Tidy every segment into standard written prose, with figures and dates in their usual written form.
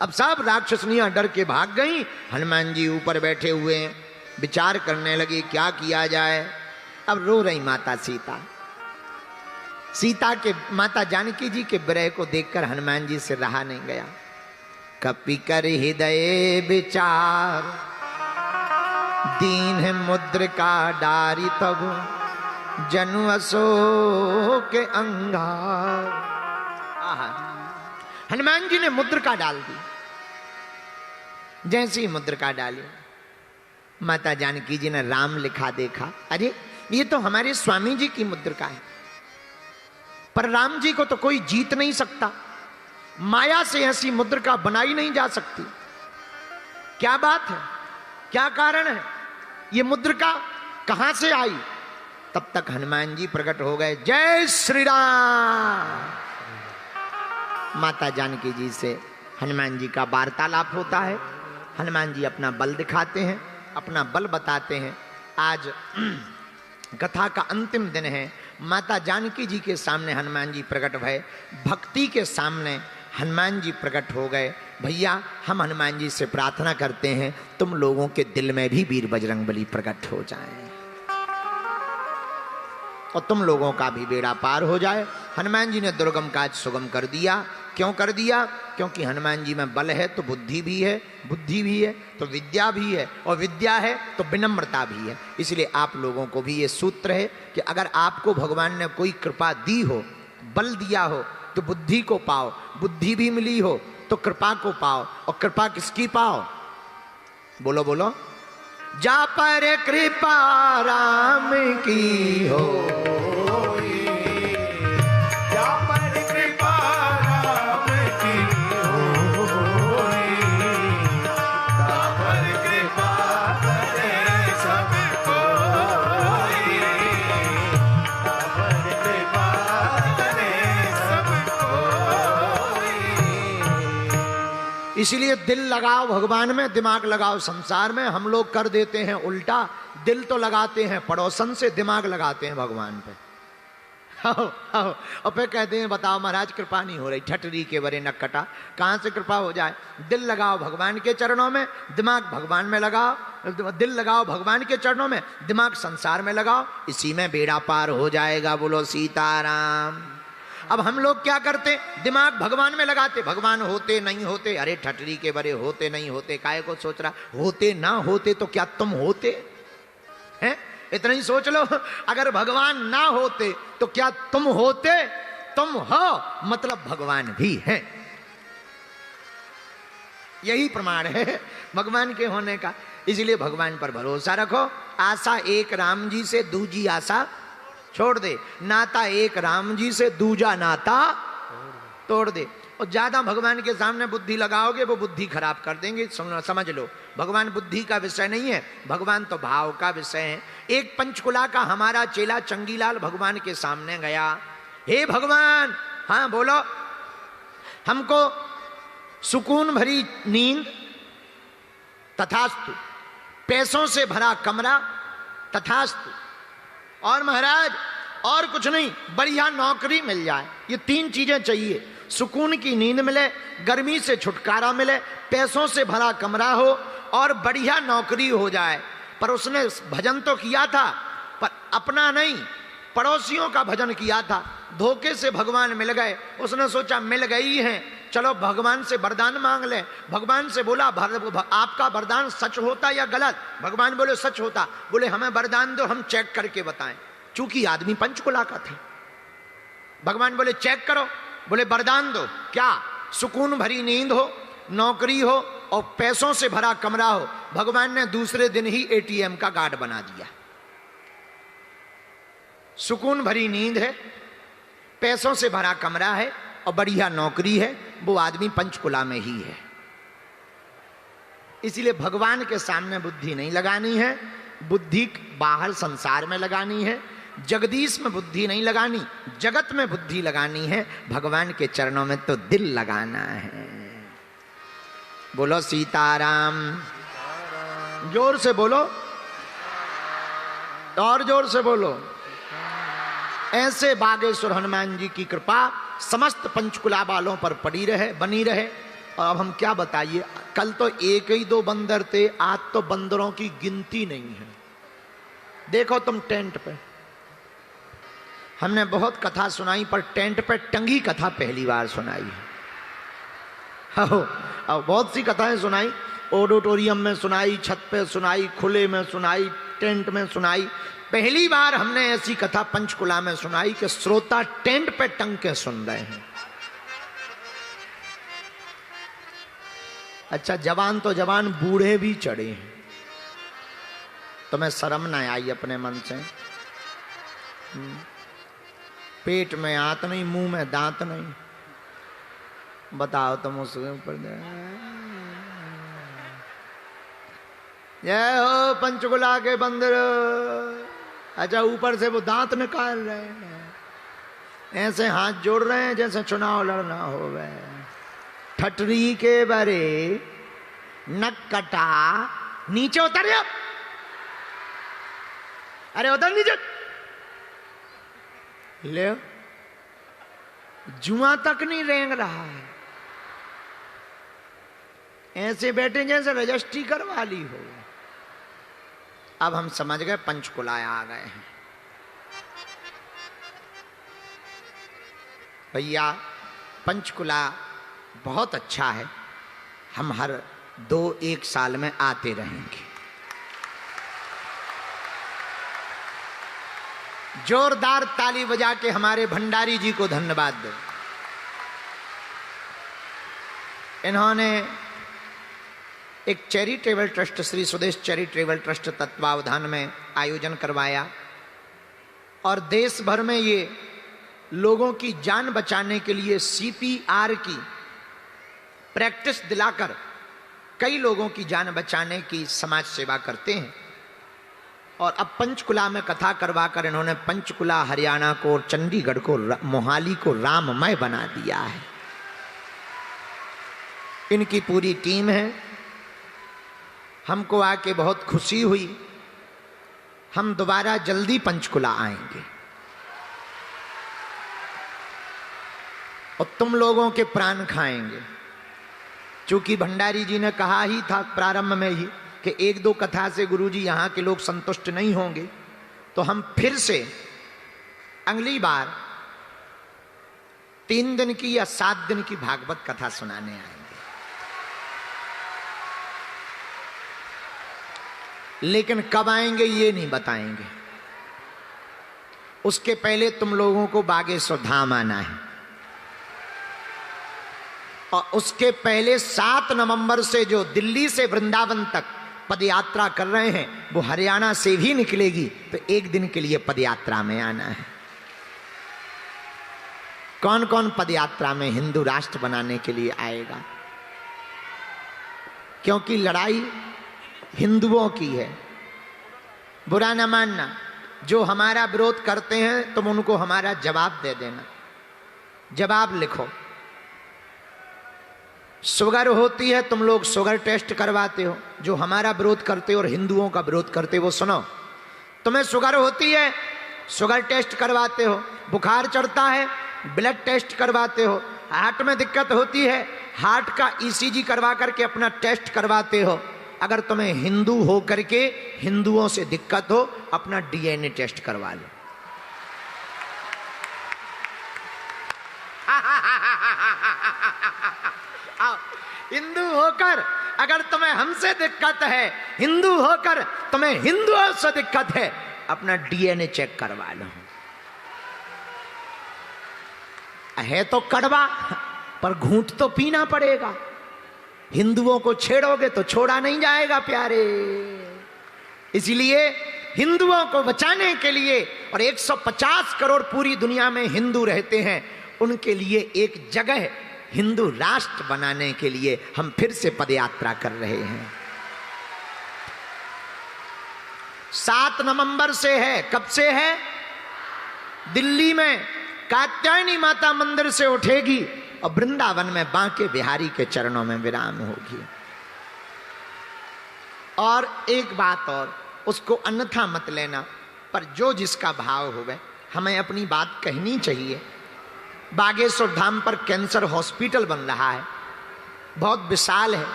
अब सब राक्षसनियां डर के भाग गईं। हनुमान जी ऊपर बैठे हुए हैं, विचार करने लगे क्या किया जाए। अब रो रही माता सीता। सीता के माता जानकी जी के विरह को देखकर हनुमान जी से रहा नहीं गया। कपि कर हृदय विचार, दीन मुद्रिका डारी तब, जनु अशोक अंगार। हनुमान जी ने मुद्रिका डाल दी। जैसी मुद्रिका डाली, माता जानकी जी ने राम लिखा देखा, अरे ये तो हमारे स्वामी जी की मुद्रिका है। पर राम जी को तो कोई जीत नहीं सकता, माया से ऐसी मुद्रिका बनाई नहीं जा सकती। क्या बात है, क्या कारण है, ये मुद्रिका कहां से आई? तब तक हनुमान जी प्रकट हो गए। जय श्री राम। माता जानकी जी से हनुमान जी का वार्तालाप होता है। हनुमान जी अपना बल दिखाते हैं, अपना बल बताते हैं। आज कथा का अंतिम दिन है। माता जानकी जी के सामने हनुमान जी प्रकट भय, भक्ति के सामने हनुमान जी प्रकट हो गए। भैया हम हनुमान जी से प्रार्थना करते हैं तुम लोगों के दिल में भी वीर बजरंगबली प्रकट हो जाए और तुम लोगों का भी बेड़ा पार हो जाए। हनुमान जी ने दुर्गम काज सुगम कर दिया। क्यों कर दिया? क्योंकि हनुमान जी में बल है तो बुद्धि भी है, बुद्धि भी है तो विद्या भी है, और विद्या है तो विनम्रता भी है। इसलिए आप लोगों को भी ये सूत्र है कि अगर आपको भगवान ने कोई कृपा दी हो, बल दिया हो, तो बुद्धि को पाओ। बुद्धि भी मिली हो तो कृपा को पाओ। और कृपा किसकी पाओ? बोलो बोलो। जा पर कृपा राम की हो, जा पर कृपा राम की हो, जा पर कृपा करे सब कोई, जा पर कृपा करे सब कोई। इसलिए दिल लगाओ भगवान में, दिमाग लगाओ संसार में। हम लोग कर देते हैं उल्टा, दिल तो लगाते हैं पड़ोसन से, दिमाग लगाते हैं भगवान पे। और फिर कहते हैं बताओ महाराज कृपा नहीं हो रही, ठटरी के बरे न कटा, कहां से कृपा हो जाए? दिल लगाओ भगवान के चरणों में, दिमाग भगवान में लगाओ। दिल लगाओ भगवान के चरणों में, दिमाग संसार में लगाओ, इसी में बेड़ा पार हो जाएगा। बोलो सीताराम। अब हम लोग क्या करते? दिमाग भगवान में लगाते, भगवान होते नहीं होते, अरे ठटरी के बरे होते नहीं होते, काहे को सोच रहा? होते ना होते तो क्या तुम होते हैं? इतना ही सोच लो। अगर भगवान ना होते तो क्या तुम होते? तुम हो मतलब भगवान भी है। यही प्रमाण है भगवान के होने का। इसलिए भगवान पर भरोसा रखो। आशा एक राम जी से, दूजी आशा छोड़ दे। नाता एक राम जी से, दूजा नाता तोड़ दे। और ज्यादा भगवान के सामने बुद्धि लगाओगे वो बुद्धि खराब कर देंगे। समझ लो, भगवान बुद्धि का विषय नहीं है, भगवान तो भाव का विषय है। एक पंचकुला का हमारा चेला चंगीलाल भगवान के सामने गया। हे भगवान, हाँ बोलो, हमको सुकून भरी नींद तथास्तु, पैसों से भरा कमरा तथास्तु, और महाराज और कुछ नहीं, बढ़िया नौकरी मिल जाए। ये तीन चीजें चाहिए। सुकून की नींद मिले, गर्मी से छुटकारा मिले, पैसों से भरा कमरा हो और बढ़िया नौकरी हो जाए। पर उसने भजन तो किया था, पर अपना नहीं, पड़ोसियों का भजन किया था। धोखे से भगवान मिल गए। उसने सोचा मिल गई हैं, चलो भगवान से वरदान मांग ले। भगवान से बोला आपका वरदान सच होता या गलत? भगवान बोले सच होता। बोले हमें वरदान दो, हम चेक करके बताएं। चूंकि आदमी पंचकुला का थे, भगवान बोले चेक करो। बोले वरदान दो। क्या? सुकून भरी नींद हो, नौकरी हो और पैसों से भरा कमरा हो। भगवान ने दूसरे दिन ही एटीएम का गार्ड बना दिया। सुकून भरी नींद है, पैसों से भरा कमरा है और बढ़िया नौकरी है, वो आदमी पंचकुला में ही है। इसलिए भगवान के सामने बुद्धि नहीं लगानी है, बुद्धि बाहर संसार में लगानी है। जगदीश में बुद्धि नहीं लगानी, जगत में बुद्धि लगानी है। भगवान के चरणों में तो दिल लगाना है। बोलो सीताराम। जोर से बोलो, और जोर से बोलो। ऐसे बागेश्वर हनुमान जी की कृपा समस्त पंचकुला वालों पर पड़ी रहे, बनी रहे। और अब हम क्या बताइए, कल तो एक ही दो बंदर थे, आज तो बंदरों की गिनती नहीं है। देखो तुम टेंट पे, हमने बहुत कथा सुनाई पर टेंट पे टंगी कथा पहली बार सुनाई है। अब बहुत सी कथाएं सुनाई, ऑडिटोरियम में सुनाई, छत पे सुनाई, खुले में सुनाई, टेंट में सुनाई। पहली बार हमने ऐसी कथा पंचकुला में सुनाई कि श्रोता टेंट पे टंग के सुन रहे हैं। अच्छा जवान तो जवान, बूढ़े भी चढ़े हैं। तुम्हें शर्म न आई अपने मन से? पेट में हाथ नहीं, मुंह में दांत नहीं, बताओ तुम उसके ऊपर। जय हो पंचकुला के बंदर। अच्छा ऊपर से वो दांत निकाल रहे हैं, ऐसे हाथ जोड़ रहे हैं जैसे चुनाव लड़ना हो गए। ठटरी के बरे नक कटा, नीचे उतर जा, अरे उतर नीचे ले। जुआ तक नहीं रेंग रहा है, ऐसे बैठे जैसे रजिस्ट्री करवा ली हो। अब हम समझ गए पंचकुला आ गए हैं। भैया पंचकुला बहुत अच्छा है, हम हर 2-1 साल में आते रहेंगे। जोरदार ताली बजा के हमारे भंडारी जी को धन्यवाद दो। इन्होंने एक चैरिटेबल ट्रस्ट, श्री स्वदेश चैरिटेबल ट्रस्ट तत्वावधान में आयोजन करवाया और देश भर में ये लोगों की जान बचाने के लिए CPR की प्रैक्टिस दिलाकर कई लोगों की जान बचाने की समाज सेवा करते हैं। और अब पंचकुला में कथा करवाकर इन्होंने पंचकुला, हरियाणा को और चंडीगढ़ को, मोहाली को राममय बना दिया है। इनकी पूरी टीम है। हमको आके बहुत खुशी हुई। हम दोबारा जल्दी पंचकुला आएंगे और तुम लोगों के प्राण खाएंगे। चूंकि भंडारी जी ने कहा ही था प्रारंभ में ही कि 1-2 कथा से गुरुजी यहाँ के लोग संतुष्ट नहीं होंगे, तो हम फिर से अगली बार 3 दिन की या 7 दिन की भागवत कथा सुनाने आएंगे। लेकिन कब आएंगे ये नहीं बताएंगे। उसके पहले तुम लोगों को बागेश्वर धाम आना है और उसके पहले 7 नवंबर से जो दिल्ली से वृंदावन तक पदयात्रा कर रहे हैं वो हरियाणा से भी निकलेगी, तो 1 दिन के लिए पदयात्रा में आना है। कौन कौन पदयात्रा में हिंदू राष्ट्र बनाने के लिए आएगा? क्योंकि लड़ाई हिंदुओं की है, बुरा न मानना। जो हमारा विरोध करते हैं तुम उनको हमारा जवाब दे देना। जवाब लिखो। शुगर होती है, तुम लोग शुगर टेस्ट करवाते हो। जो हमारा विरोध करते हो और हिंदुओं का विरोध करते हो वो सुनो। तुम्हें शुगर होती है, शुगर टेस्ट करवाते हो। बुखार चढ़ता है, ब्लड टेस्ट करवाते हो। हार्ट में दिक्कत होती है, हार्ट का ECG करवा करके अपना टेस्ट करवाते हो। अगर तुम्हें हिंदू हो करके हिंदुओं से दिक्कत हो, अपना DNA टेस्ट करवा लो। हिंदू होकर अगर तुम्हें हमसे दिक्कत है, हिंदू होकर तुम्हें हिंदुओं से दिक्कत है, अपना DNA चेक करवा लो। है तो कड़वा पर घूंट तो पीना पड़ेगा। हिंदुओं को छेड़ोगे तो छोड़ा नहीं जाएगा प्यारे। इसलिए हिंदुओं को बचाने के लिए, और 150 करोड़ पूरी दुनिया में हिंदू रहते हैं, उनके लिए एक जगह हिंदू राष्ट्र बनाने के लिए हम फिर से पदयात्रा कर रहे हैं। 7 नवंबर से है। कब से है? दिल्ली में कात्यायनी माता मंदिर से उठेगी और वृंदावन में बांके बिहारी के चरणों में विराम होगी। और एक बात और, उसको अन्यथा मत लेना, पर जो जिसका भाव होवे हमें अपनी बात कहनी चाहिए। बागेश्वर धाम पर कैंसर हॉस्पिटल बन रहा है। बहुत विशाल है,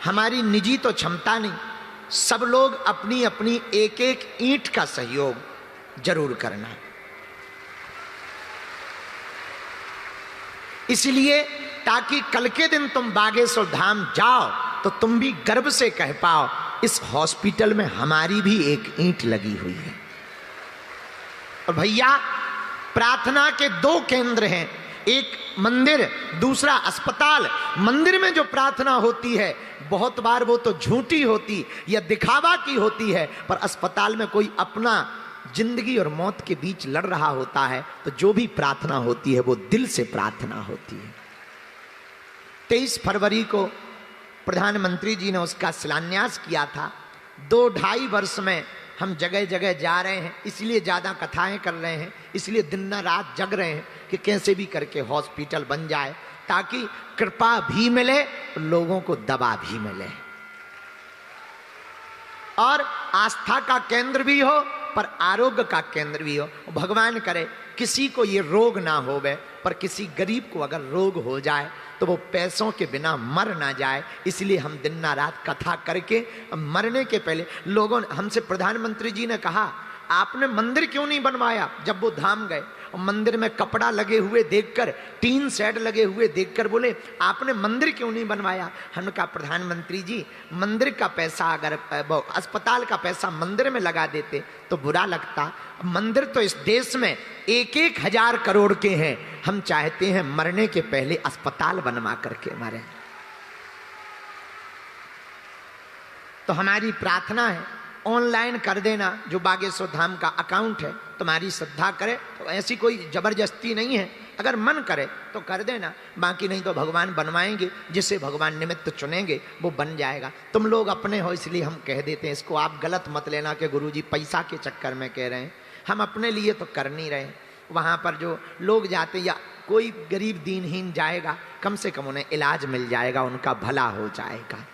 हमारी निजी तो क्षमता नहीं, सब लोग अपनी अपनी एक एक ईंट का सहयोग जरूर करना है। इसलिए ताकि कल के दिन तुम बागेश्वर धाम जाओ तो तुम भी गर्व से कह पाओ इस हॉस्पिटल में हमारी भी एक ईंट लगी हुई है। और भैया प्रार्थना के दो केंद्र हैं, एक मंदिर, दूसरा अस्पताल। मंदिर में जो प्रार्थना होती है बहुत बार वो तो झूठी होती या दिखावा की होती है, पर अस्पताल में कोई अपना जिंदगी और मौत के बीच लड़ रहा होता है, तो जो भी प्रार्थना होती है वो दिल से प्रार्थना होती है। 23 फरवरी को प्रधानमंत्री जी ने उसका शिलान्यास किया था। 2-2.5 वर्ष में हम जगह जगह जा रहे हैं, इसलिए ज़्यादा कथाएं कर रहे हैं, इसलिए दिन रात जग रहे हैं कि कैसे भी करके हॉस्पिटल बन जाए, ताकि कृपा भी मिले लोगों को दवा भी मिले और आस्था का केंद्र भी हो पर आरोग्य का केंद्र भी हो। भगवान करे किसी को ये रोग ना होवे, पर किसी गरीब को अगर रोग हो जाए तो वो पैसों के बिना मर ना जाए। इसलिए हम दिन रात कथा करके मरने के पहले लोगों ने हमसे, प्रधानमंत्री जी ने कहा आपने मंदिर क्यों नहीं बनवाया जब वो धाम गए, और मंदिर में कपड़ा लगे हुए देखकर, टीन शेड लगे हुए देखकर बोले आपने मंदिर क्यों नहीं बनवाया। हमने कहा प्रधानमंत्री जी मंदिर का पैसा अगर अस्पताल का पैसा मंदिर में लगा देते तो बुरा लगता। मंदिर तो इस देश में 1-1 करोड़ के हैं, हम चाहते हैं मरने के पहले अस्पताल बनवा करके मरे। तो हमारी प्रार्थना है ऑनलाइन कर देना, जो बागेश्वर धाम का अकाउंट है, तुम्हारी श्रद्धा करे तो ऐसी कोई जबरदस्ती नहीं है, अगर मन करे तो कर देना, बाकी नहीं तो भगवान बनवाएंगे, जिसे भगवान निमित्त चुनेंगे वो बन जाएगा। तुम लोग अपने हो इसलिए हम कह देते हैं, इसको आप गलत मत लेना कि गुरुजी पैसा के चक्कर में कह रहे हैं, हम अपने लिए तो कर नहीं रहे। वहाँ पर जो लोग जाते या कोई गरीब दीनहीन जाएगा, कम से कम उन्हें इलाज मिल जाएगा, उनका भला हो जाएगा।